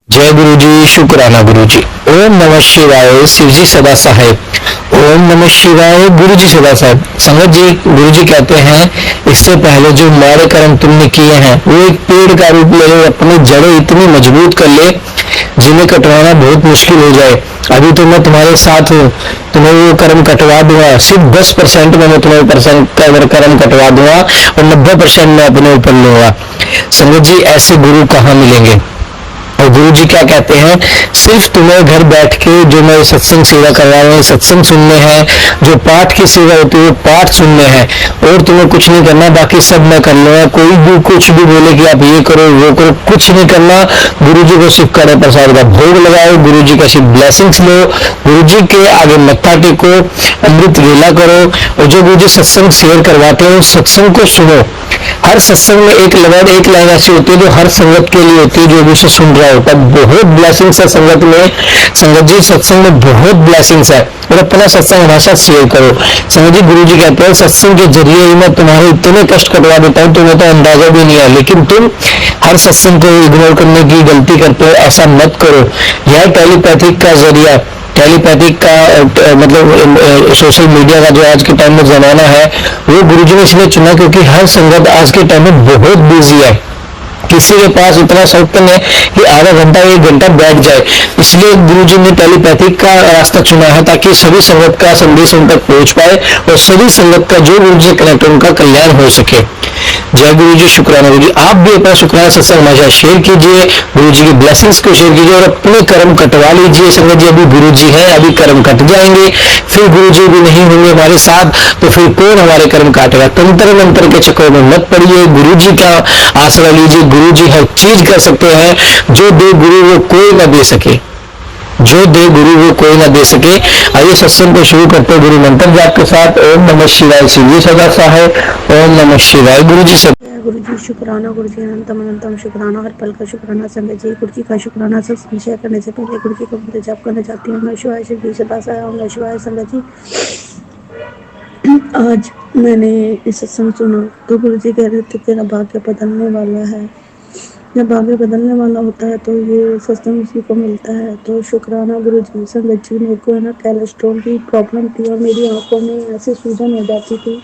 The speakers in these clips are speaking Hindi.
जय गुरु जी, शुक्राना गुरु जी। ओम नमः शिवाय, शिव जी सदा सहाय। ओम नमः शिवाय, गुरु जी सदा साहेब। संगत जी, गुरु जी कहते हैं इससे पहले जो माड़े कर्म तुमने किए हैं वो एक पेड़ का रूप ले ले, अपनी जड़ें इतनी मजबूत कर ले जिन्हें कटवाना बहुत मुश्किल हो जाए। अभी तो मैं तुम्हारे साथ हूँ, तुम्हें वो कर्म कटवा दूंगा। सिर्फ 10% में मैं तुम्हें कर्म कटवा दूंगा और 90% मैं अपने ऊपर लूंगा। संगत जी, ऐसे गुरु कहाँ मिलेंगे? और गुरु जी क्या कहते हैं, सिर्फ तुम्हें घर बैठ के जो मैं सत्संग सेवा करवा रहे हैं सत्संग सुनने हैं, जो पाठ की सेवा होती है वो पाठ सुनने हैं, और तुम्हें कुछ नहीं करना, बाकी सब मैं कर लूंगा। कोई भी कुछ भी बोले कि आप ये करो वो करो, कुछ नहीं करना। गुरु जी को सिर्फ कड़े प्रसाद का भोग लगाओ, गुरु जी का सिर्फ ब्लेसिंग्स लो, गुरु जी के आगे मत्था टेको, अमृत वेला करो, और जो गुरु जी सत्संग शेयर करवाते हैं उस सत्संग को सुनो। हर सत्संग में एक लाइन ऐसी होती है जो हर संगत के लिए होती है, जो भी उसे सुन रहा होता है। बहुत ब्लेसिंग्स है संगत में। संगत जी, सत्संग में बहुत ब्लेसिंग्स है, और अपना सत्संग हमेशा शेयर करो। संगत जी, गुरु जी कहते हैं सत्संग के जरिए ही मैं तुम्हारे इतने कष्ट कटवा देता हूँ, तुम्हें तो अंदाजा भी नहीं है, लेकिन तुम हर सत्संग को इग्नोर करने की गलती करते हो। ऐसा मत करो। यह टेलीपैथिक का जरिया, टेलीपैथिक का मतलब सोशल मीडिया का जो आज के टाइम में जमाना है, वो गुरुजी ने इसलिए चुना क्योंकि हर संगत आज के टाइम में बहुत बिजी है। किसी के पास इतना शौक है कि आधा घंटा 1 घंटा बैठ जाए, इसलिए गुरुजी ने टेलीपैथिक का रास्ता चुना है ताकि सभी संगत का संदेश उन तक पहुंच पाए और सभी संगत का जो गुरुजी से कनेक्ट उनका कल्याण हो सके। जय गुरु जी, शुक्राना गुरु जी। आप भी अपना शुक्राना सत्संग हमेशा शेयर कीजिए, गुरु जी की ब्लेसिंग्स को शेयर कीजिए और अपने कर्म कटवा लीजिए। संगत जी, अभी गुरु जी हैं, अभी कर्म कट जाएंगे, फिर गुरु जी भी नहीं होंगे हमारे साथ, तो फिर कौन हमारे कर्म काटेगा? तंत्र मंत्र के चक्कर में मत पड़िए, गुरु जी का आसरा लीजिए। गुरु जी हर चीज कर सकते हैं, जो दे गुरु वो कोई न दे सके, जो दे गुरु वो कोई ना दे सके। आइए सत्संग को शुरू करते हैं गुरु मंत्र जाप के साथ। ओम नमः शिवाय, शिव जी सदा सहाय। ओम नमः शिवाय, गुरु जी से गुरु जी शुक्राना, गुरु जी अनंतम अनंतम शुक्राना, हर पल का शुक्राना। संगत जी, गुरु जी का शुक्राना सत्संग शेयर करने से पहले गुरु जी को मंत्र जाप करना चाहती हूँ। नमः शिवाय, शिव जी सदा सहाय। ओम नमः शिवाय। संगत जी, आज मैंने इस सत्संग सुना तो गुरु जी कह रहे थे तेरा भाग्य बदलने वाला है। जब भाग्य बदलने वाला होता है तो ये सत्संग उसी को मिलता है। तो शुक्राना गुरु जी। संगत जी, मेरे को है ना कोलेस्ट्रॉल की प्रॉब्लम थी और मेरी आंखों में ऐसे सूजन हो जाती थी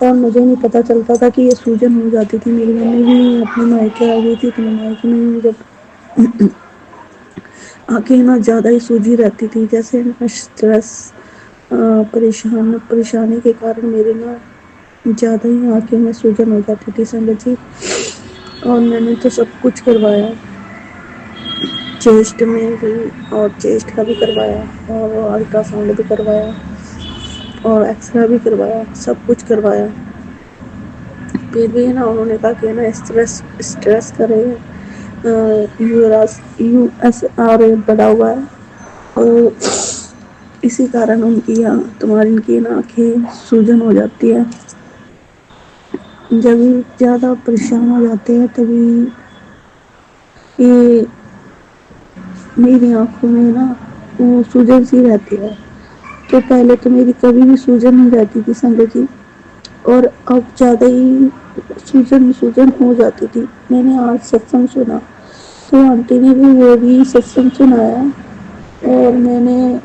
और मुझे नहीं पता चलता था कि ये सूजन हो जाती थी। मेरी मम्मी भी अपने मायके आ गई थी, तो मायके में जब आंखें ना ज़्यादा ही सूजी रहती थी, जैसे ना स्ट्रेस परेशानी के कारण मेरे ना ज़्यादा ही आंखें में सूजन हो जाती थी। संगत जी, और मैंने तो सब कुछ करवाया, चेस्ट में भी, और चेस्ट का भी करवाया और अल्ट्रासाउंड भी करवाया और एक्सरे भी करवाया, सब कुछ करवाया। फिर भी ना उन्होंने कहा कि ना स्ट्रेस करे, USR बढ़ा हुआ है और इसी कारण तुम्हारी इनकी ना आँखें सूजन हो जाती है। जब ज़्यादा परेशान हो जाते हैं तभी ये मेरी आँखों में ना वो सूजन सी रहती है। तो पहले तो मेरी कभी भी सूजन नहीं रहती थी संगत जी, और अब ज़्यादा ही सूजन हो जाती थी। मैंने आज सत्संग सुना तो आंटी ने भी वो भी सत्संग सुनाया और मैंने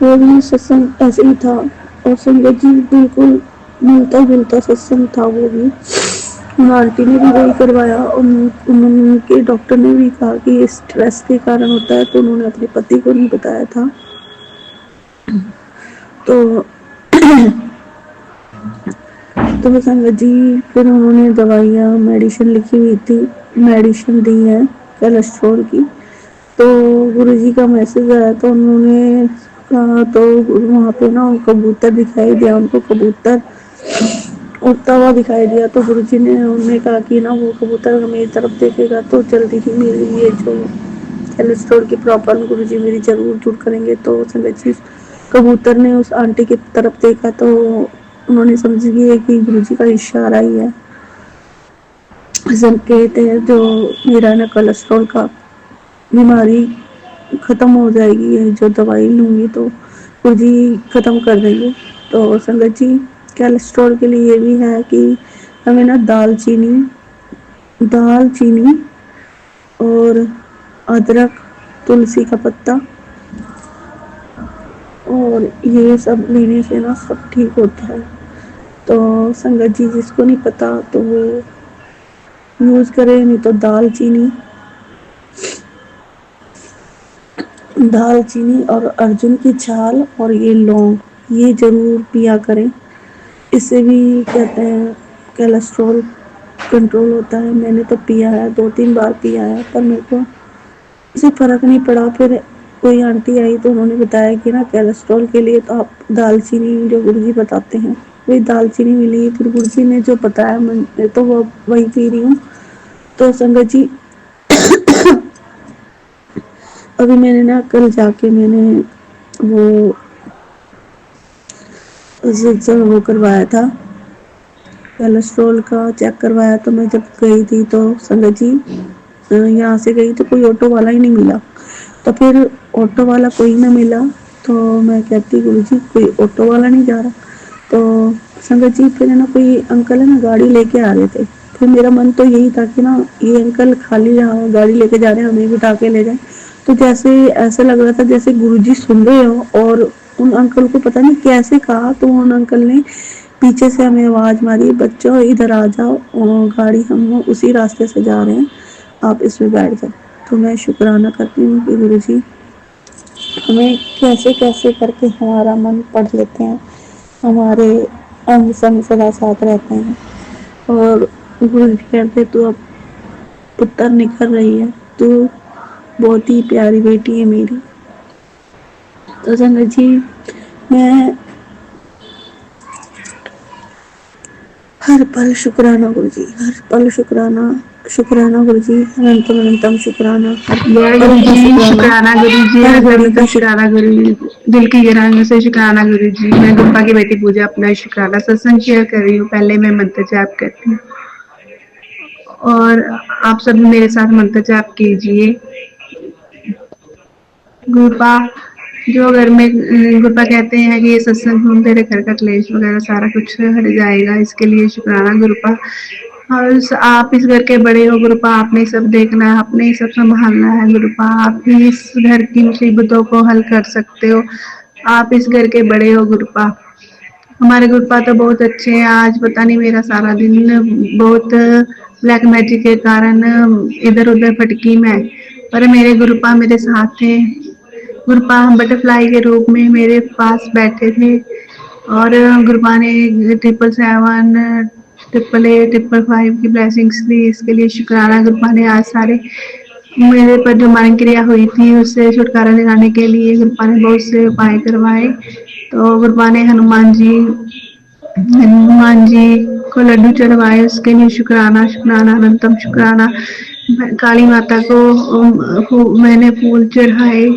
वो भी सत्संग ऐसे ही था। और संगत जी, बिल्कुल मिलता जुलता सत्संग था वो भी। आंटी ने भी वही करवाया। उनके डॉक्टर ने भी कहा कि ये स्ट्रेस के कारण होता है, तो उन्होंने अपने पति को नहीं बताया था। तो तो संगत जी, फिर उन्होंने दवाइयाँ मेडिसिन लिखी हुई थी, मेडिसिन दी है कोलेस्ट्रॉल की। तो गुरुजी का मैसेज आया तो उन्होंने कहा, तो वहाँ पे ना कबूतर दिखाई दिया उनको, कबूतर उड़ता हुआ दिखाई दिया। तो गुरुजी ने उन्हें कहा कि ना वो कबूतर मेरी तरफ देखेगा तो जल्दी ही मेरी ये जो कोलेस्ट्रॉल की प्रॉब्लम गुरुजी मेरी जरूर दूर करेंगे। तो संगत जी, कबूतर ने उस आंटी की तरफ देखा तो उन्होंने समझ लिया कि गुरुजी का इशारा ही है, संकेत है, जो मेरा ना कोलेस्ट्रॉल का बीमारी ख़त्म हो जाएगी। ये जो दवाई लूँगी तो गुरुजी ख़त्म कर देंगे। तो संगत जी, कोलेस्ट्रॉल के लिए ये भी है कि हमें ना दालचीनी और अदरक, तुलसी का पत्ता, और ये सब लेने से ना सब ठीक होता है। तो संगत जी, जिसको नहीं पता तो वो यूज़ करे, नहीं तो दालचीनी और अर्जुन की छाल और ये लौंग, ये ज़रूर पिया करें। इससे भी कहते हैं कोलेस्ट्रॉल कंट्रोल होता है। मैंने तो पिया है, 2-3 बार पिया है, पर मेरे को इससे फ़र्क नहीं पड़ा। फिर कोई आंटी आई तो उन्होंने बताया कि ना कोलेस्ट्रॉल के लिए तो आप दालचीनी, जो गुरुजी बताते हैं वही दालचीनी मिली। फिर गुरुजी ने जो बताया मैं तो वो वही पी रही हूँ। तो संगत जी, अभी मैंने ना कल जाके मैंने वो वो करवाया था, कोलेस्ट्रॉल का चेक करवाया। तो मैं जब गई थी तो संगत जी, यहाँ से गई तो कोई ऑटो वाला ही नहीं मिला। तो फिर ऑटो वाला कोई ना मिला तो मैं कहती गुरुजी कोई ऑटो वाला नहीं जा रहा। तो संगत जी, फिर है ना कोई अंकल है ना गाड़ी लेके आ रहे थे। फिर मेरा मन तो यही था कि ना ये अंकल खाली गाड़ी लेके जा रहे हैं, हमें बिठा के ले जाए। तो जैसे ऐसा लग रहा था जैसे गुरुजी सुन रहे हो, और उन अंकल को पता नहीं कैसे कहा, तो उन अंकल ने पीछे से हमें आवाज़ मारी, बच्चों इधर आ जाओ, और गाड़ी हम उसी रास्ते से जा रहे हैं, आप इसमें बैठ जाओ। तो मैं शुक्राना करती हूँ कि गुरुजी हमें कैसे कैसे करके हमारा मन पढ़ लेते हैं, हमारे अंग संग सदा साथ रहते हैं। और गुरुजी कहते तू अब पुत्र निकल रही है, तू बहुत ही प्यारी बेटी है मेरी। तो संगत जी, मैं हर पल शुक्राना गुरुजी, हर पल शुक्राना, शुक्राना गुरुजी, अनंतम अनंतम शुक्राना, हर पल का शुक्राना गुरुजी, हर हर घड़ी पल का का शुक्राना गुरुजी, दिल की गहराइयों से शुक्राना गुरुजी। मैं गुरुपा की बेटी पूजा अपना शुक्राना सत्संग शेयर कर रही हूँ। पहले मैं मंत्र जाप करती हूँ और आप सब मेरे साथ मंत्र जाप कीजिए। गुरुपा, जो घर में गुरुपा कहते हैं कि ये सत्संग सुन तेरे घर का क्लेश वगैरह सारा कुछ हट जाएगा, इसके लिए शुक्राना गुरुपा। और आप इस घर के बड़े हो गुरुपा, आपने सब देखना है, आपने सब संभालना है गुरुपा। आप ही इस घर की मुसीबतों को हल कर सकते हो, आप इस घर के बड़े हो गुरुपा। हमारे गुरुपा तो बहुत अच्छे हैं। आज पता नहीं मेरा सारा दिन बहुत ब्लैक मैजिक के कारण इधर उधर भटकी मैं, पर मेरे गुरुपा मेरे साथ थे। गुरुपा बटरफ्लाई के रूप में मेरे पास बैठे थे और गुरुपा ने 777, 888, 555 की ब्लेसिंग्स दी। इसके लिए शुक्राना गुरुपा ने। आज सारे मेरे पर जो मारण क्रिया हुई थी उससे छुटकारा दिलाने के लिए गुरुपा ने बहुत से उपाय करवाए। तो गुरुपा ने हनुमान जी को लड्डू चढ़वाए, उसके लिए शुक्राना, शुक्राना, अनंतम शुक्राना। काली माता को मैंने फूल चढ़ाए,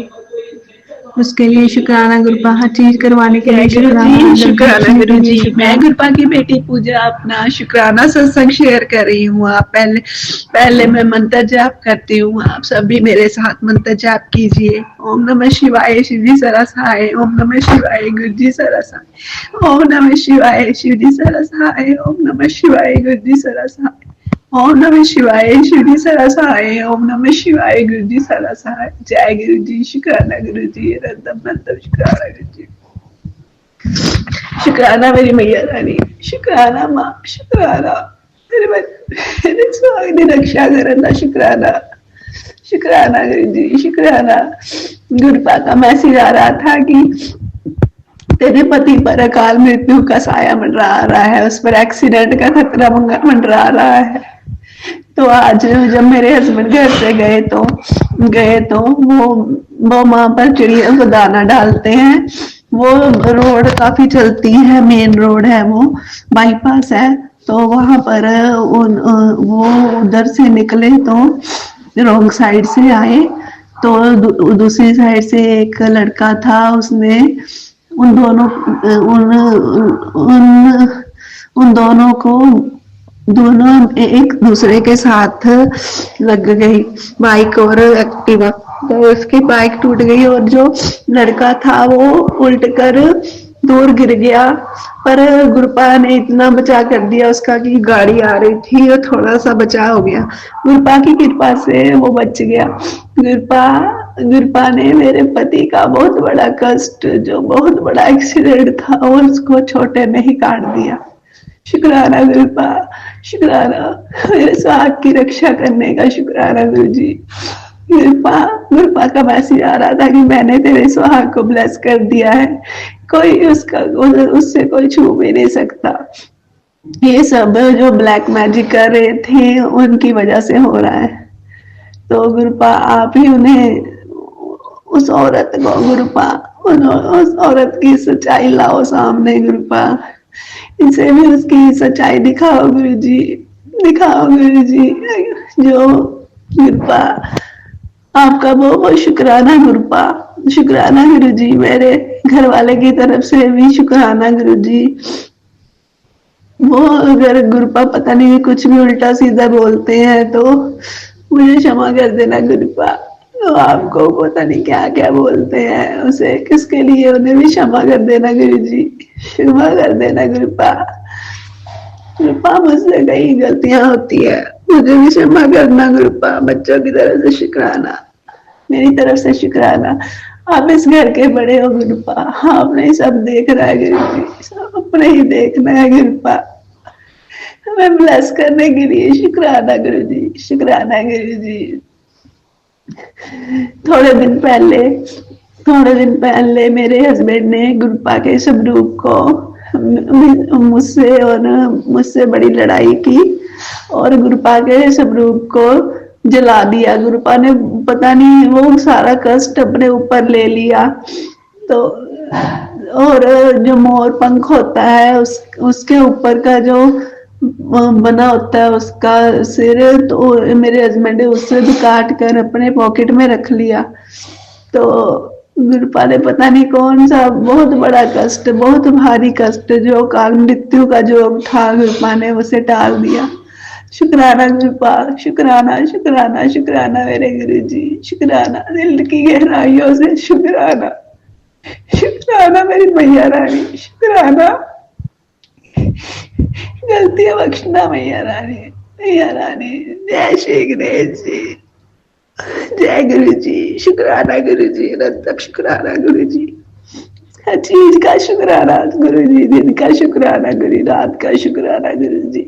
उसके लिए शुक्राना गुरुपा। हर चीज करवाने के लिए शुक्राना गुरुजी। मैं गुरुपा की बेटी पूजा अपना शुक्राना सत्संग शेयर कर रही हूँ। आप पहले मैं मंत्र जाप करती हूँ, आप सभी मेरे साथ मंत्र जाप कीजिए। ओम नमः शिवाय, शिव जी सरसाए। ओम नमः शिवाय, गुरु जी सरसाए। ओम नमः शिवाय, शिव जी सरसाए। ओम नमः शिवाय, गुरु जी सरसाए। ओम नमः शिवाय, शिव जी सरसाए। ओम नमः शिवाय, गुरु जी सरसाए। जय गुरु जी, शुक्राना गुरु जी, रंदम शुक्राना गुरु जी। शुक्राना मेरी मैया रानी, शुक्राना माँ, शुक्राना मेरे स्वामी ने रक्षा करना, शुक्राना, शुक्राना गुरु जी, शुक्राना। गुरुपा का मैसेज आ रहा था कि तेरे पति पर अकाल मृत्यु का साया मंडरा रहा है, उस पर एक्सीडेंट का खतरा मंडरा रहा है। तो आज जब मेरे हस्बैंड घर से गए तो वो वहां पर चिड़िया को दाना डालते हैं। वो रोड काफी चलती है, मेन रोड है, वो बाईपास है। तो वहां पर वो उधर से निकले तो रॉन्ग साइड से आए, तो दूसरी साइड से एक लड़का था, उसने उन दोनों को दोनों एक दूसरे के साथ लग गई, बाइक और एक्टिवा। तो उसकी बाइक टूट गई और जो लड़का था वो उल्ट कर दूर गिर गया, पर गुरपा ने इतना बचा कर दिया उसका कि गाड़ी आ रही थी और थोड़ा सा बचाव हो गया। गुरपा की कृपा से वो बच गया। गुरपा गुरपा ने मेरे पति का बहुत बड़ा कष्ट, जो बहुत बड़ा एक्सीडेंट था, और उसको छोटे में ही काट दिया। शुक्राना गुरपा, शुक्राना मेरे सुहाग की रक्षा करने का, शुक्राना गुरु जी। गुरपा गुरपा का मैसेज आ रहा था कि मैंने तेरे सुहाग को ब्लेस कर दिया है, कोई उससे कोई छू भी नहीं सकता। ये सब जो ब्लैक मैजिक कर रहे थे उनकी वजह से हो रहा है। तो गुरुपा आप ही उन्हें, उस औरत को गुरुपा, उस औरत की सच्चाई लाओ सामने गुरुपा, इसे भी उसकी सच्चाई दिखाओ गुरु जी, दिखाओ गुरु जी। जो गुरुपा आपका बहुत बहुत शुक्राना गुरुपा, शुक्राना गुरु जी। मेरे घर वाले की तरफ से भी शुक्राना गुरु जी। वो अगर गुरुपा पता नहीं कुछ भी उल्टा सीधा बोलते हैं तो मुझे क्षमा कर देना गुरुपा। तो आपको पता नहीं क्या क्या बोलते हैं, उसे किसके लिए उन्हें भी क्षमा कर देना गुरु जी, क्षमा कर देना गुरुपा। गुरुपा मुझसे कई गलतियां होती है, मुझे भी क्षमा करना गुरुपा। बच्चों की तरफ से शुक्राना, मेरी तरफ से शुक्राना। आप इस घर के बड़े हो गुरुपा, आपने सब देख रहा है गुरु जी, सब अपने ही देखना है गुरुपा। हमें ब्लेस करने के लिए शुक्राना गुरु जी, शुक्राना गुरु जी। थोड़े दिन पहले मेरे हस्बैंड ने गुरुपा के स्वरूप को मुझसे बड़ी लड़ाई की और गुरुपा के स्वरूप को जला दिया। गुरुपा ने पता नहीं वो सारा कष्ट अपने ऊपर ले लिया। तो और जो मोर पंख होता है उसके ऊपर का जो बना होता है उसका सिर, तो मेरे हस्बैंड ने उससे भी काट कर अपने पॉकेट में रख लिया। तो गुरुपा ने पता नहीं कौन सा बहुत बड़ा कष्ट, बहुत भारी कष्ट जो काल मृत्यु का जो था, गुरुपा ने उसे टाल दिया। शुक्राना गुरुपा, शुक्राना शुक्राना शुक्राना मेरे गुरु जी, शुक्राना दिल की गहराइयों से शुक्राना, शुक्राना मेरी मैया रानी, शुक्राना। गलतियां बख्शना मैया रानी, मैया रानी। जय श्री गणेश जी, जय गुरु जी, शुक्राना गुरु जी, अनंत शुक्राना गुरु जी। हर चीज का शुक्राना गुरु जी, दिन का शुक्राना गुरु, रात का शुक्राना गुरु जी।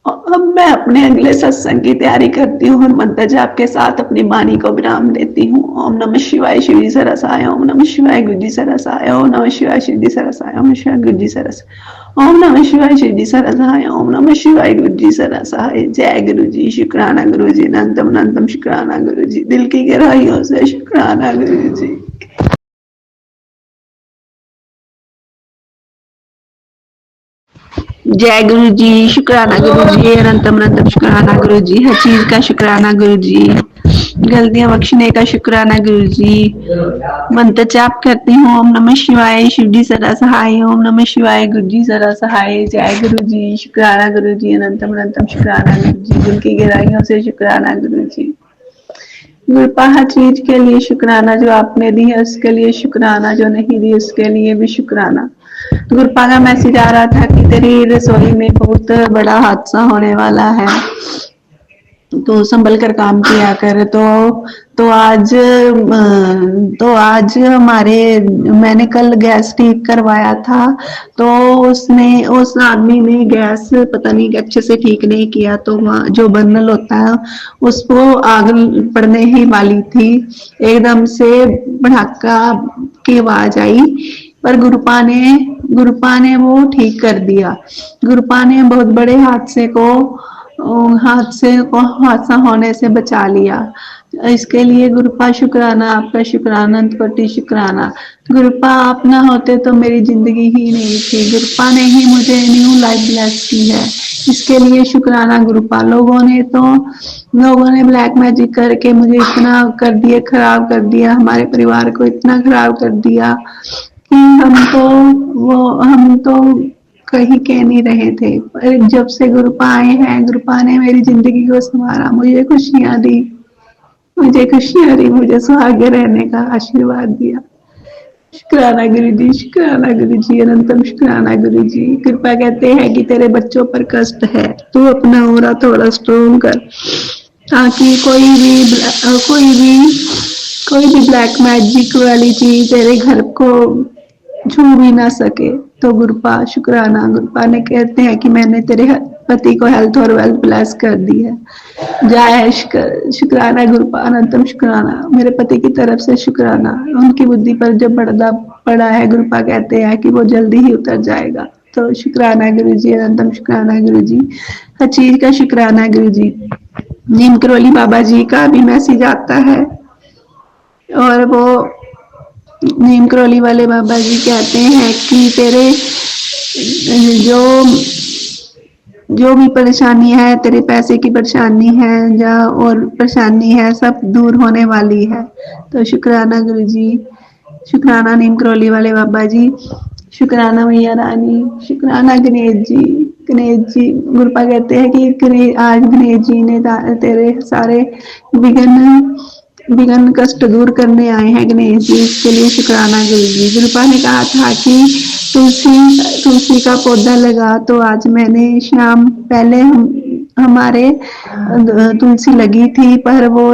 अब मैं अपने अगले सत्संग की तैयारी करती हूँ और मंत्र जाप के साथ अपनी वाणी को विराम देती हूँ। ओम नमः शिवाय शिव जी सरसाय, ओम नमः शिवाय गुरु जी सरसाय, ओम नमः शिवाय शिव जी सरसाय, ओम शिवाय गुरु जी सरसाय, ओम नमः शिवाय शिव जी सरसाय, ओम नमः शिवाय गुरु जी सरसाय। जय गुरु जी, शुक्राना गुरु जी, अनंतम अनंतम शुक्राना गुरु जी, दिल की गहराइयों से शुक्राना गुरु जी। जय गुरु जी, शुक्राना गुरु जी, अनंतम अनंतम शुक्राना गुरु जी, हर चीज का शुक्राना गुरु जी, गलतियां बख्शने का शुक्राना गुरु जी। मंत्र जाप करती हूँ। ओम नमः शिवाय शिव जी सदा सहाय, ओम नमः शिवाय गुरु जी सदा सहाय। जय गुरु जी, शुक्राना गुरु जी, अनंतम अनंतम शुक्राना गुरु जी, दिल की गहराइयों से शुक्राना गुरु जी। गुरुपा हर चीज के लिए शुक्राना, जो आपने दी है उसके लिए शुक्राना, जो नहीं दी उसके लिए भी शुक्राना। गुरुपा का मैसेज आ रहा था कि तेरी रसोई में बहुत बड़ा हादसा होने वाला है, तो संभल कर काम किया कर। तो आज मैंने कल गैस ठीक करवाया था, तो उस आदमी ने गैस पता नहीं अच्छे से ठीक नहीं किया, तो जो बर्नल होता है उसको आग पड़ने ही वाली थी। एकदम से भड़ाका की आवाज आई, पर गुरुपा ने वो ठीक कर दिया। गुरुपा ने बहुत बड़े हादसा होने से बचा लिया। इसके लिए गुरुपा शुक्राना, आपका शुक्राना, कोटि शुक्राना। गुरुपा आप ना होते तो मेरी जिंदगी ही नहीं थी। गुरुपा ने ही मुझे न्यू लाइफ ब्लेस की है, इसके लिए शुक्राना गुरुपा। लोगों ने ब्लैक मैजिक करके मुझे इतना कर दिया, खराब कर दिया, हमारे परिवार को इतना खराब कर दिया कि हम तो कहीं कह नहीं रहे थे। पर जब से गुरुपा आए हैं, गुरुपा ने मेरी जिंदगी को संवारा, मुझे खुशियां दी, मुझे सुहागे रहने का आशीर्वाद दिया। शुक्राना गुरु जी, शुक्राना गुरु जी, अनंतम शुक्राना गुरु जी। कृपा कहते हैं कि तेरे बच्चों पर कष्ट है, तू अपना ओरा थोड़ा स्ट्रोंग कर, ताकि कोई भी ब्लैक मैजिक वाली चीज तेरे घर को छू भी ना सके। तो गुरुपा शुक्राना, गुरुपा ने कहते हैं कि मैंने तेरे पति को हेल्थ और वेल्थ ब्लेस कर दी है। जय शुक्राना गुरुपा, अनंतम शुक्राना, मेरे पति की तरफ से शुक्राना। उनकी बुद्धि पर जो पर्दा पड़ा है, गुरुपा कहते हैं कि वो जल्दी ही उतर जाएगा। तो शुक्राना गुरु जी, अनंतम शुक्राना गुरु जी, हर चीज का शुक्राना गुरु जी। नीम करोली बाबा जी का भी मैसेज आता है और वो नीम करोली वाले बाबा जी कहते हैं कि तेरे जो जो भी परेशानी है, तेरे पैसे की परेशानी है या और परेशानी है, सब दूर होने वाली है। तो शुक्राना गुरु जी, शुक्राना नीम करोली वाले बाबा जी, शुक्राना मैया रानी, शुक्राना गणेश जी। गणेश जी, गुरुपा कहते हैं कि आज गणेश जी ने तेरे सारे विघ्न विघ्न कष्ट दूर करने आए हैं गणेश जी, इसके लिए शुक्राना गुरु जी। गुरुपा ने कहा था कि तुलसी का पौधा लगा, तो आज मैंने शाम पहले हमारे तुलसी लगी थी, पर वो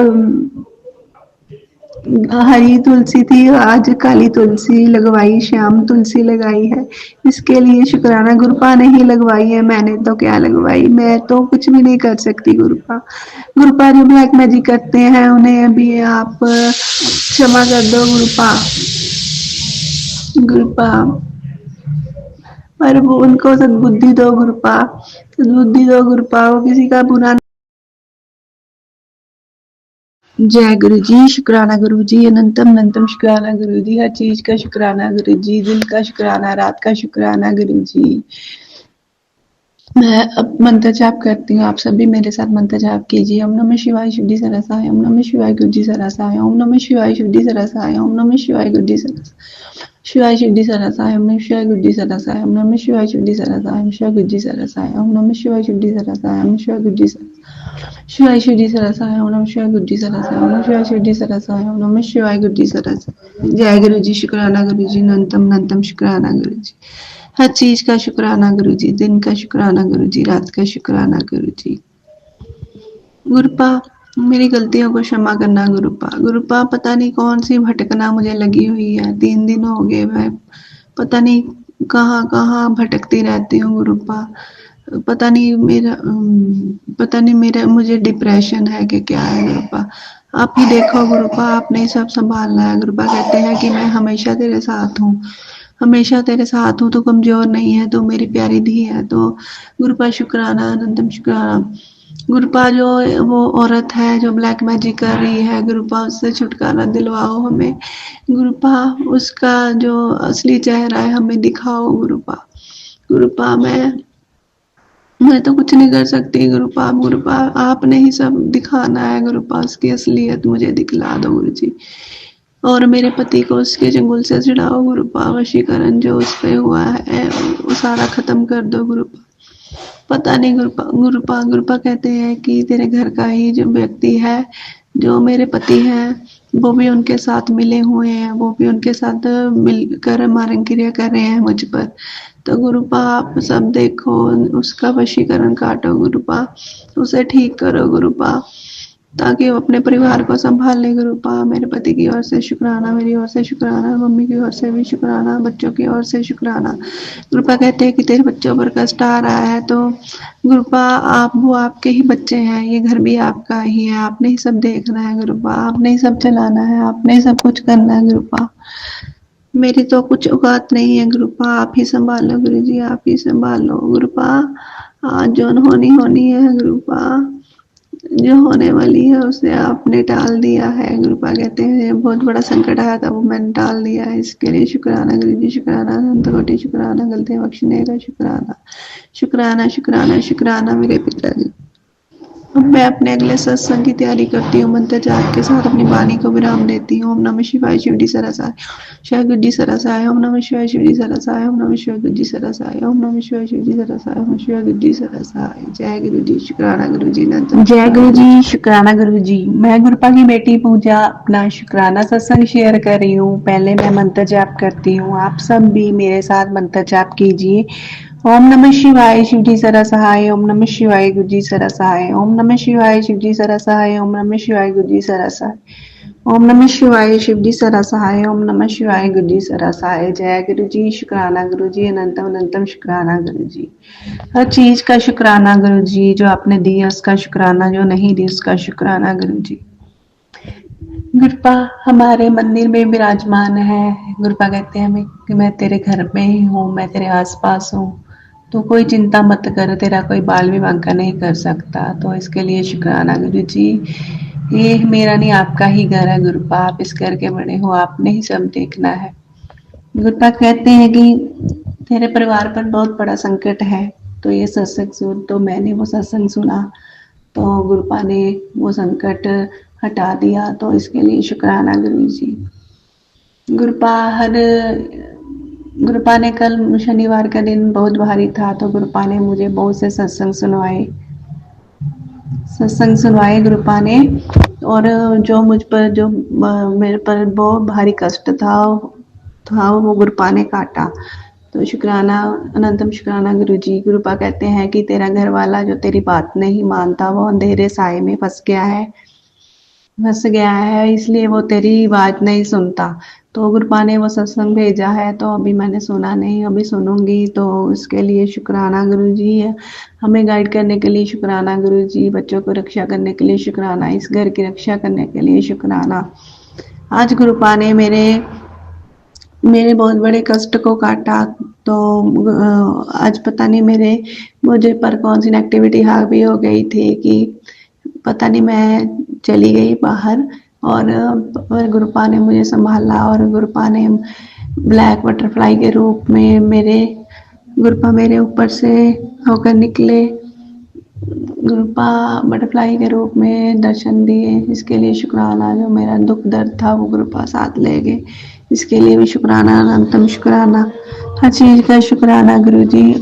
हरी तुलसी थी, आज काली तुलसी लगवाई, श्याम तुलसी लगाई है, इसके लिए शुक्राना। गुरुपा ने ही लगवाई है, मैंने तो क्या लगवाई, मैं तो कुछ भी नहीं कर सकती। गुरुपा गुरुपा जो ब्लैक मैजिक करते हैं उन्हें अभी आप क्षमा कर दो गुरुपा। गुरुपा पर वो उनको सद्बुद्धि दो गुरुपा, सद्बुद्धि दो गुरुपा, वो किसी का बुरा। जय गुरु जी, शुक्राना गुरु जी, अनंतम अनंतम शुक्राना गुरु जी, हर चीज का शुक्राना गुरु जी, दिन का शुक्राना, रात का शुक्राना गुरु जी। मैं अब मंत्र जाप करती हूँ, आप सभी मेरे साथ मंत्र जाप कीजिए। ओम नमः शिवाय शुद्धि सरसाय, ओम नमः शिवाय गुज्जी सरसाय, ओम नमः शिवाय शुद्धि सरसाय, ओम नमः शिवाय गुज्जी शिवाय शुद्धि सरसाय, ओम नमः शिवाय गुज्जी सरसाय, ओम नमः शिवाय शुद्धि सरसाय, ओम शिवाय गुज्जी सरसाय, ओम नमः शिवाय शुद्धि सरसाय, ओम शिवाय गुज्जी शिवाय शुद्धि सरसाय, ओम नमः शिवाय गुज्जी सरसाय, ओम नमः शिवाय शुद्धि सरसाय, ओम नमः शिवाय गुज्जी सरसाय। जय गुरु जी, शुक्राना गुरु जी, अनंतम अनंतम शुक्राना गुरु जी, हर चीज का शुक्राना गुरु जी, दिन का शुक्राना गुरु जी, रात का शुक्राना गुरु जी। गुरुपा मेरी गलतियों को क्षमा करना गुरुपा। गुरुपा पता नहीं कौन सी भटकना मुझे लगी हुई है, 3 दिन हो गए, मैं पता नहीं कहाँ कहाँ भटकती रहती हूँ गुरुपा। पता नहीं मेरा मुझे डिप्रेशन है कि क्या है गुरुपा। आप ही देखो गुरुपा, आपने ही सब संभालना है। गुरुपा कहते हैं कि मैं हमेशा तेरे साथ हूँ, हमेशा तेरे साथ हूँ, तो कमजोर नहीं है, तो मेरी प्यारी धी है। तो गुरुपा शुक्राना, अनंतम शुक्राना। गुरुपा जो वो औरत है जो ब्लैक मैजिक कर रही है, गुरुपा उससे छुटकारा दिलवाओ हमें। गुरुपा उसका जो असली चेहरा है हमें दिखाओ गुरुपा। गुरुपा मैं तो कुछ नहीं कर सकती गुरुपा। गुरुपा आपने ही सब दिखाना है गुरुपा, उसकी असलियत मुझे दिखला दो गुरु जी। और मेरे पति को उसके चंगुल से छुड़ाओ गुरुपा, वशीकरण जो उस पे हुआ है वो सारा खत्म कर दो गुरुपा। पता नहीं गुरुपा कहते हैं कि तेरे घर का ही जो व्यक्ति है, जो मेरे पति हैं, वो भी उनके साथ मिले हुए हैं, वो भी उनके साथ मिलकर मारण क्रिया कर रहे हैं मुझ पर। तो गुरुपा आप सब देखो, उसका वशीकरण काटो गुरुपा, उसे ठीक करो गुरुपा, ताकि वो अपने परिवार को संभाल ले गुरुपा। मेरे पति की ओर से शुक्राना, मेरी ओर से शुक्राना, मम्मी की ओर से भी शुक्राना, बच्चों की ओर से शुक्राना। गुरुपा कहते हैं कि तेरे बच्चों पर कष्ट आ रहा है, तो गुरुपा वो आपके ही बच्चे हैं, ये घर भी आपका ही है, आपने ही सब देखना है गुरुपा, आपने ही सब चलाना है, आपने ही सब कुछ करना है गुरुपा। मेरी तो कुछ औकात नहीं है गुरुपा, आप ही संभालो गुरु जी, आप ही संभालो गुरुपा। आज जो होनी है गुरुपा, जो होने वाली है उसे आपने टाल दिया है। गुरुपा कहते हैं बहुत बड़ा संकट आया था, वो मैंने टाल दिया है, इसके लिए शुक्राना गुरु जी, शुक्राना, अनंत कोटि शुक्राना, गलतियां बख्शने का शुक्राना, शुक्राना शुक्राना शुक्राना मेरे पिताजी। अब मैं अपने अगले सत्संग की तैयारी करती हूँ। मंत्र जाप के साथ अपनी वाणी को विराम देती हूँ। ओम नमः शिवाय शिवजी सरसाय शिव गुज्जी सरसाय। ओम नमः शिवाय शिवजी सरसाय। ओम नमः शिवाय गुज्जी सरसाय। ओम नमः शिवाय शिवजी सरसाय। ओम शिवाय गुज्जी सरसाय। जय गुरु जी, शुक्राना गुरु जी, जय गुरु जी, शुक्राना गुरु जी। मैं गुरुपा की बेटी पूजा अपना शुक्राना सत्संग शेयर कर रही हूँ। पहले मैं मंत्र जाप करती हूँ, आप सब भी मेरे साथ मंत्र जाप कीजिए। ओम नमः शिवाय शिवजी सरसहाय। ओम नमः शिवाय गुरुजी सरसहाय। ओम नमः शिवाय शिवजी सरसहाय। ओम नमः शिवाय गुरुजी सरसहाय। ओम नमः शिवाय शिवजी सरसहाय। ओम नमः शिवाय गुरुजी सरसहाय। जय गुरु जी, शुक्राना गुरु जी, अनंतम अनंतम शुक्राना गुरु जी। हर चीज का शुक्राना गुरु जी, जो आपने दी उसका शुक्राना, जो नहीं दी उसका शुक्राना गुरु जी। गुरुपा हमारे मंदिर में विराजमान है। गुरुपा कहते हैं कि मैं तेरे घर में ही हूँ, मैं तेरे आसपास हूँ, तो कोई चिंता मत कर, तेरा कोई बाल विवाह नहीं कर सकता। तो इसके लिए शुक्राना गुरु जी। ये मेरा नहीं, आपका ही घर है गुरुपा, आप इस घर के बड़े हो, आपने ही सब देखना है। गुरुपा कहते हैं कि तेरे परिवार पर बहुत बड़ा संकट है, तो ये सत्संग सुन। तो मैंने वो सत्संग सुना, तो गुरुपा ने वो संकट हटा दिया, तो इसके लिए शुक्राना गुरु जी। गुरुपा हर गुरुपा ने कल शनिवार का दिन बहुत भारी था, तो गुरुपा ने मुझे बहुत से सत्संग सुनवाए गुरुपा ने। और जो मुझ पर, जो मेरे पर बहुत भारी कष्ट था वो गुरुपा ने काटा। तो शुक्राना, अनंतम शुक्राना गुरु जी। गुरुपा कहते हैं कि तेरा घर वाला जो तेरी बात नहीं मानता, वो अंधेरे साए में फंस गया है, इसलिए वो तेरी बात नहीं सुनता। तो गुरुपा ने वो सत्संग भेजा है, तो अभी मैंने सुना नहीं, अभी सुनूंगी, तो इसके लिए शुक्राना गुरु जी है। हमें गाइड करने के लिए शुक्राना गुरु जी, बच्चों को रक्षा करने के लिए शुक्राना, इस घर की रक्षा करने के लिए शुक्राना। आज गुरुपा ने मेरे बहुत बड़े कष्ट को काटा। तो आज पता नहीं मुझे पर कौन सी नेगेटिविटी हावी हो गई थी कि पता नहीं, मैं चली गई बाहर, और गुरुपा ने मुझे संभाला, और गुरुपा ने ब्लैक बटरफ्लाई के रूप में गुरुपा मेरे ऊपर से होकर निकले, गुरुपा बटरफ्लाई के रूप में दर्शन दिए। इसके लिए शुक्राना, जो मेरा दुख दर्द था वो गुरुपा साथ ले गए, इसके लिए भी शुक्राना, अनंतम शुक्राना। हर चीज का शुक्राना गुरु जी।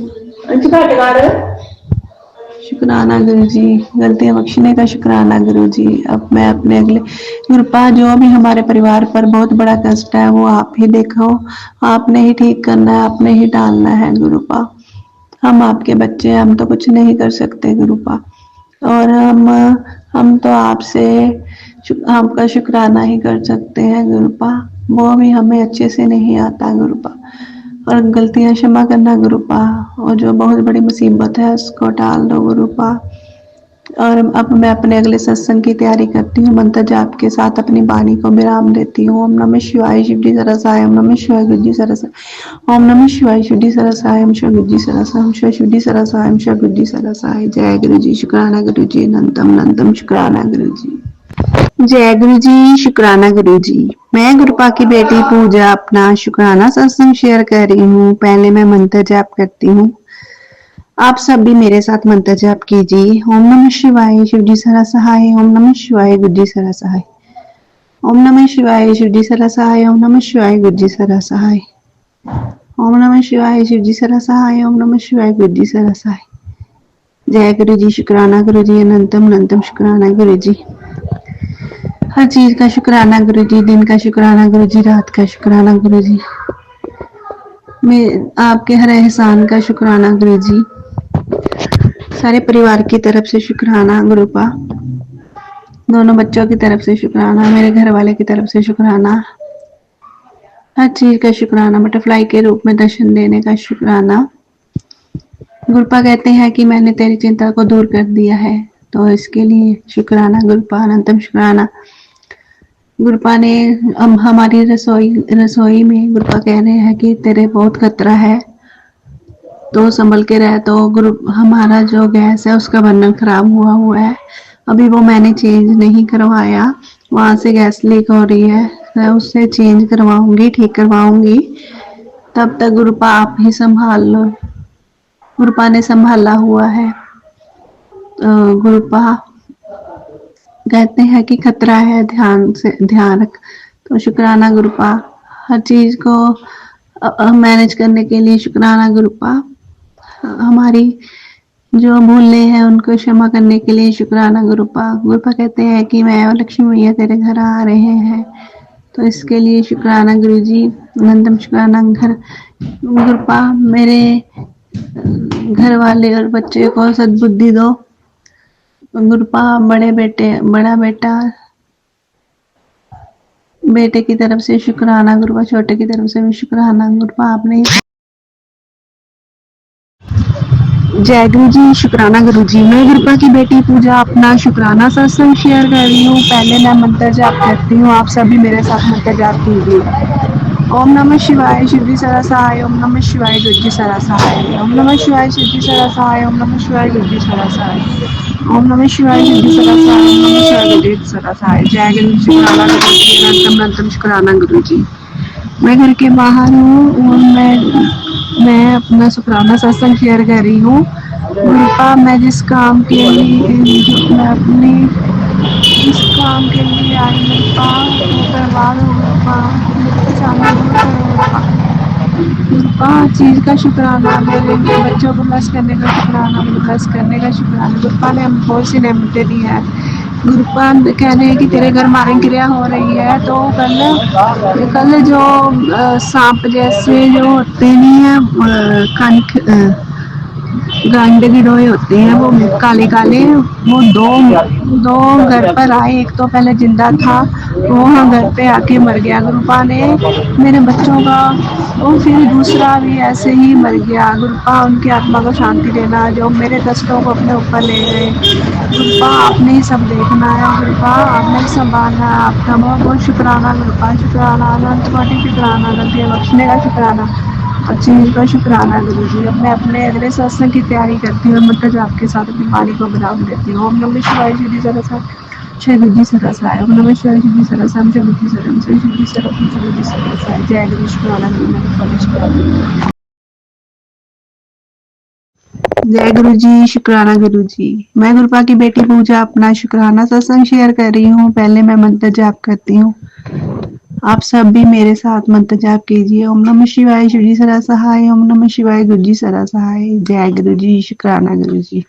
शुक्राना गुरु जी, गलतियां बख्शने का शुक्राना गुरु जी। अब मैं अपने अगले गुरुपा, जो भी हमारे परिवार पर बहुत बड़ा कष्ट है, वो आप ही देखो, आपने ही ठीक करना है, आपने ही डालना है गुरुपा। हम आपके बच्चे हैं, हम तो कुछ नहीं कर सकते गुरुपा, और हम तो आपसे आपका शुक्राना ही कर सकते हैं गुरुपा। वो भी हमें अच्छे से नहीं आता गुरुपा, और गलतियां क्षमा करना गुरुपा, और जो बहुत बड़ी मुसीबत है उसको टाल दो गुरुपा। और अब मैं अपने अगले सत्संग की तैयारी करती हूँ, मंत्र जाप के साथ अपनी वाणी को विराम देती हूँ। ओम नमः शिवाय शिवजी सरसाय। ओम नमः शिवाय गुरुजी सरसाय। ओम नमः शिवाय शिवजी सरसाय। ओम शिव गुरुजी सरसाय। ओम शिव शिवजी सरसाय। ओम शिव गुरुजी सरसाय। जय गुरु जी, शुक्राना गुरु जी, अनंतम अनंतम शुक्राना गुरु जी। जय गुरु जी, शुक्राना गुरु जी। मैं गुरुपा की बेटी पूजा अपना शुक्राना सत्संग शेयर कर रही हूँ। पहले मैं मंत्र जाप करती हूँ, आप सब भी मेरे साथ मंत्र जाप कीजिए। ओम नमः शिवाय शिवजी सरसहाय। ओम नमः शिवाय गुरुजी सरसहाय। ओम नमः शिवाय शिवजी सरसहाय। ओम नमः शिवाय गुरुजी सरसहाय। ओम नमः शिवाय शिवजी सरसहाय। ओम नमः शिवाय गुरुजी सरसहाय। जय गुरु जी, शुक्राना गुरु जी, अनंतम अनंतम शुक्राना गुरु जी। हर चीज का शुक्राना गुरु जी, दिन का शुक्राना गुरु जी, रात का शुक्राना गुरु जी, मैं आपके हर एहसान का शुक्राना गुरु जी। सारे परिवार की तरफ से शुक्राना गुरुपा, दोनों बच्चों की तरफ से शुक्राना, मेरे घर वाले की तरफ से शुक्राना, हर चीज का शुक्राना, बटरफ्लाई के रूप में दर्शन देने का शुक्राना। गुरुपा कहते हैं कि मैंने तेरी चिंता को दूर कर दिया है, तो इसके लिए शुक्राना गुरुपा, अनंतम शुक्राना। गुरुपा ने हमारी रसोई में गुरुपा कह रहे हैं कि तेरे बहुत खतरा है, तो संभल के रह। तो गुरु, हमारा जो गैस है उसका बर्नर खराब हुआ है, अभी वो मैंने चेंज नहीं करवाया, वहां से गैस लीक हो रही है, मैं उससे चेंज करवाऊंगी, ठीक करवाऊंगी। तब तक गुरुपा आप ही संभाल लो। गुरुपा ने संभाला हुआ है। गुरुपा कहते हैं कि खतरा है, ध्यान से ध्यान रख। तो शुक्राना गुरुपा, हर चीज को मैनेज करने के लिए शुक्राना गुरुपा, हमारी जो भूलें हैं उनको क्षमा करने के लिए शुक्राना गुरुपा। गुरुपा कहते हैं कि मैं और लक्ष्मी मैया तेरे घर आ रहे हैं, तो इसके लिए शुक्राना गुरुजी। अनंतम शुक्राना गुरुपा, मेरे घर वाले और बच्चे को सद्बुद्धि दो। गुरुपा, बड़ा बेटा बेटे की तरफ से शुक्राना गुरुपा, छोटे की तरफ से भी शुक्राना गुरुपा। आपने जय गुरु जी, शुक्राना गुरु जी। मैं गुरुपा की बेटी पूजा अपना शुक्राना सत्संग शेयर कर रही हूँ। पहले मैं मंत्र जाप करती हूँ, आप सभी मेरे साथ मंत्र जाप कीजिए। ओम नमः शिवाय शिवजी सरसाय, ओम नमः शिवाय गुरुजी सरसाय, ओम नमः शिवाय शिवजी सरसाय, ओम नमः शिवाय गुरुजी सरसाय, ओम नमः शिवाय शिवजी सरसाय, ओम नमः शिवाय गुरुजी सरसाय। जय गुरु शुक्राना गुरु जी, अनंतम अनंतम शुक्राना गुरु जी। मैं घर के बाहर हूँ और मैं अपना शुक्राना सत्संग शेयर कर रही हूँ। गुरुपा, मैं जिस काम के लिए मैं अपनी जिस काम के लिए आई गुरुपा वो करवा दो गुरुपा, परेशानी दूर करो गुरुपा। गुरुपा, चीज का शुक्राना, मेरे बच्चों को ब्लेस करने का शुक्राना, मुझे ब्लेस करने का शुक्राना। गुरुपा ने हमको बहुत सी नेमतें दी है। गुरुपा कह रहे हैं कि तेरे घर मारण क्रिया हो रही है, तो कल जो सांप जैसे जो होते नहीं है, कनक गांडे गिरोए होते हैं, वो काले काले, वो दो घर पर आए। एक तो पहले जिंदा था, वो घर पे आके मर गया गुरुपा ने मेरे बच्चों का, और फिर दूसरा भी ऐसे ही मर गया। गुरुपा, उनकी आत्मा को शांति देना, जो मेरे कष्टों को अपने ऊपर ले गए। गुरुपा, आपने ही सब देखना है गुरुपा, आपने संभालना है। आपका बहुत बहुत शुक्राना गुरुपा, शुक्राना, अनंत कोटि शुक्राना, अनंत बख्शने का शुक्राना, चीज का शुक्राना गुरु जी। अब मैं अपने अगले सत्संग की तैयारी करती हूँ, मंत्र जाप के साथ अपनी वाणी को बनाम देती हूँ। ओम नमः शिवाय शिवजी सरसाय, जय बुद्धि सरसाय, ओम नमः शिवाय शिवजी सरसाय, जय बुद्धि सरसाय, शिवजी सरसाय, जय बुद्धि सरसाय। जय गुरु शुक्राना गुरु, जय गुरु जी, शुक्राना गुरु जी। मैं गुरुपा की बेटी पूजा अपना शुक्राना सत्संग शेयर कर रही हूँ। पहले मैं मंत्र जाप करती हूँ, आप सब भी मेरे साथ मंत्र जाप कीजिए। ओम नमः शिवाय शिवजी सदा सहाय, ओम नमः शिवाय गुरुजी सदा सहाय। जय गुरु जी, शुक्राना गुरु जी।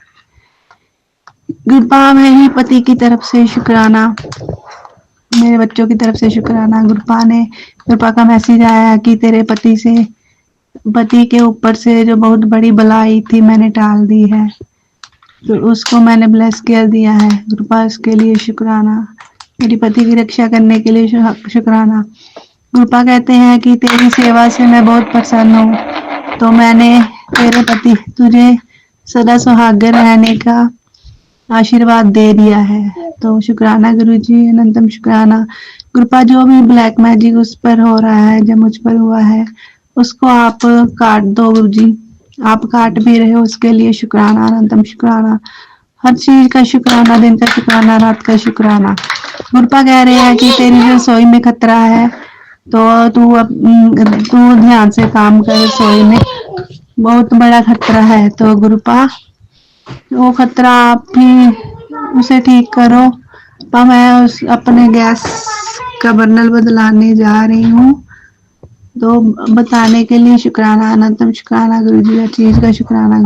गुरुपा, मेरे पति की तरफ से शुक्राना, मेरे बच्चों की तरफ से शुक्राना। गुरुपा का मैसेज आया कि तेरे पति के ऊपर से जो बहुत बड़ी बलाई थी मैंने टाल दी है, तो उसको मैंने ब्लेस कर दिया है। गुरुपा, इसके लिए शुक्राना। मेरी पति की रक्षा करने के लिए शुक्राना। गुरुपा कहते हैं कि तेरी सेवा से मैं बहुत प्रसन्न हूँ, तो मैंने तेरे पति तुझे सदा सुहागर रहने का आशीर्वाद दे दिया है। तो शुक्राना गुरु जी, अनंतम शुक्राना। गुरुपा, जो भी ब्लैक मैजिक उस पर हो रहा है, जो मुझ पर हुआ है, उसको आप काट दो गुरु जी। आप काट भी रहे हो, उसके लिए शुक्राना, अनंतम शुक्राना। हर चीज का शुक्राना, दिन का शुक्राना, रात का शुक्राना। गुरुपा कह रहे हैं कि तेरी जो रसोई में खतरा है, तो तू ध्यान से काम कर, रसोई में बहुत बड़ा खतरा है। तो गुरुपा, वो खतरा आप ही उसे ठीक करो। मैं अपने गैस का बर्नल बदलाने जा रही हूँ, तो बताने के लिए शुक्राना, अनंतम शुक्राना गुरु जी। हर चीज का शुक्राना,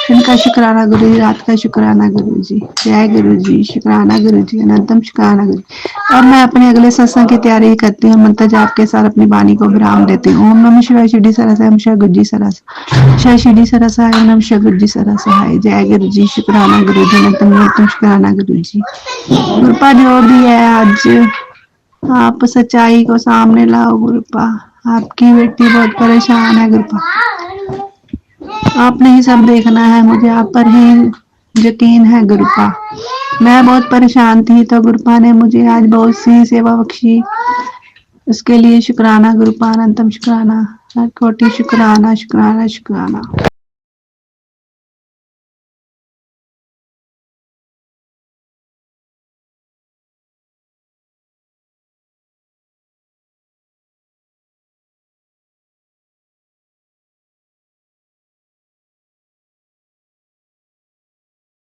दिन का शुक्राना गुरु जी, रात का शुक्राना गुरु जी। जय गुरु जी, शुक्राना गुरु जी, अनंतम शुक्राना गुरु जी। अब मैं अपने अगले सत्संग की तैयारी करती हूँ, मंत्र जाप के साथ अपनी वाणी को विराम देती हूँ। ओम नमः शिवाय शिवजी सरसाय, ओम शिवाय गुरुजी सरसाय, शिवाय शिवजी सरसाय, ओम नमः शिवाय गुरुजी सरसाय। जय गुरु जी, शुक्राना गुरु जी, अनंतम शुक्राना गुरु जी। गुरुपा, जो भी है आज आप सच्चाई को सामने लाओ गुरुपा। आपकी बेटी बहुत परेशान है गुरुपा, आपने ही सब देखना है, मुझे आप पर ही यकीन है गुरुपा। मैं बहुत परेशान थी, तो गुरुपा ने मुझे आज बहुत सी सेवा बख्शी, उसके लिए शुक्राना गुरुपा, अनंतम शुक्राना, कोटि शुक्राना, शुक्राना शुक्राना।